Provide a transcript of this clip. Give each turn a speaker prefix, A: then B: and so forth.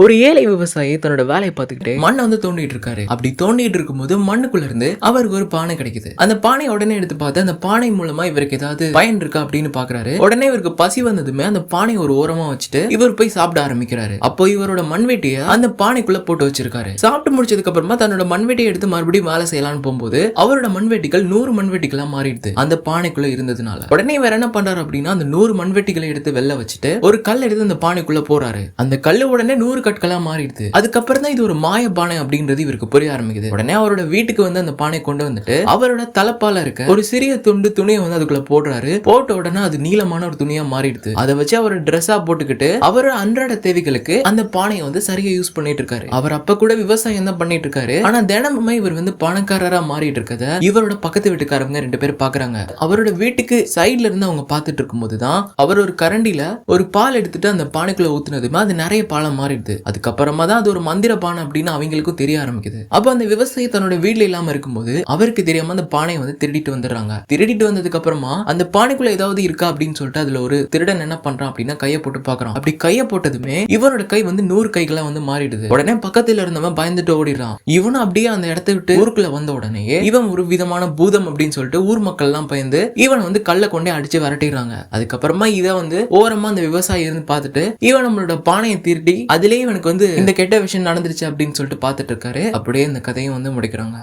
A: ஒரு ஏழை விவசாயி தன்னோட வேலையை பார்த்துக்கிட்டே மண்ணை தோண்டிட்டு இருக்காரு. அப்படி தோண்டிட்டு இருக்கும்போது மண்ணுக்குள்ள இருந்து அவருக்கு ஒரு பானை கிடைக்குது. அந்த பானையை உடனே எடுத்து பார்த்து அந்த பானை மூலமா இவருக்கு ஏதாவது பயன் இருக்கா அப்படின்னு பாக்குறாரு. உடனே இவருக்கு பசி வந்ததுமே அந்த பானையை ஒரு ஓரமா வச்சுட்டு இவர் போய் சாப்பிட ஆரம்பிக்கிறாரு. அப்போ இவரோட மண்வெட்டியை அந்த பானைக்குள்ள போட்டு வச்சிருக்காரு. சாப்பிட்டு முடிச்சதுக்கு அப்புறமா தன்னோட மண்வெட்டியை எடுத்து மறுபடியும் வேலை செய்யலாம்னு போகும்போது அவரோட மண்வெட்டிகள் 100 மண்வெட்டிகளா மாறிடுது அந்த பானைக்குள்ள இருந்ததுனால. உடனே வேற என்ன பண்றாரு அப்படின்னா அந்த 100 மண்வெட்டிகளை எடுத்து வெளில வச்சுட்டு ஒரு கல் எடுத்து அந்த பானைக்குள்ள போறாரு. அந்த கல்லு உடனே 100 கற்களா மாறிடுது. அதுக்கப்புறம் தான் இது ஒரு மாய பானை அப்படின்றது இவருக்கு புரிய ஆரம்பிக்குது. உடனே அவரோட வீட்டுக்கு வந்து அந்த பானை கொண்டு வந்துட்டு அவரோட தலப்பால இருக்க ஒரு சிறிய துண்டு துணியை வந்து அதுக்குள்ள போடுறாரு. போட்ட உடனே அது நீளமான ஒரு துணியா மாறிடுது. அதை வச்சு அவர் ட்ரெஸ்ஸா போட்டுக்கிட்டு அவரோட அன்றாட தேவைகளுக்கு அந்த பானையை வந்து சரியா யூஸ் பண்ணிட்டு இருக்காரு. அவர் அப்ப கூட விவசாயம் தான் பண்ணிட்டு இருக்காரு. ஆனா தினமுமே இவர் வந்து பணக்காரரா மாறிட்டு இருக்கத இவரோட பக்கத்து வீட்டுக்காரங்க 2 பேர் பாக்குறாங்க. அவரோட வீட்டுக்கு சைட்ல இருந்து அவங்க பார்த்துட்டு இருக்கும் போதுதான் அவர் ஒரு கரண்டில ஒரு பால் எடுத்துட்டு அந்த பானைக்குள்ள ஊத்துனதுமே அது நிறைய பாலை மாறிடுது. அதுக்கப்புறமா தான் அது ஒரு மந்திர பானை அப்படின்னு அவங்களுக்கும் தெரிய ஆரம்பிக்குது. அப்ப அந்த விவசாயி தன்னோட வீட்டுல இல்லாம இருக்கும்போது அவருக்கு தெரியாம அந்த பானையை வந்து திருடிட்டு வந்துடுறாங்க. திருடிட்டு வந்ததுக்கு அப்புறமா அந்த பானைக்குள்ள ஏதாவது இருக்கா அப்படின்னு சொல்லிட்டு அதுல ஒரு திருடன் என்ன பண்றான் அப்படின்னா கையை போட்டு பாக்குறான். அப்படி கையை போட்டதுமே இவனோட கை வந்து 100 கைகளா வந்து மாறிடுது. உடனே பக்கத்துல இருந்தவன் பயந்துட்டு ஓடிடுறான். இவனும் அப்படியே அந்த இடத்தை விட்டு ஊருக்குள்ள வந்த உடனே இவன் ஒரு விதமான பூதம் அப்படின்னு சொல்லிட்டு ஊர் மக்கள் எல்லாம் பயந்து இவன் வந்து கல்ல கொண்டே அடிச்சு விரட்டிடுறாங்க. அதுக்கப்புறமா இதை வந்து ஓரமா அந்த விவசாயி இருந்து பார்த்துட்டு இவன் நம்மளோட பானையை திருடி அதுலயே இவனுக்கு வந்து இந்த கெட்ட விஷயம் நடந்துருச்சு அப்படின்னு சொல்லிட்டு பார்த்துட்டு இருக்காரு. அப்படியே இந்த கதையும் வந்து முடிக்கிறாங்க.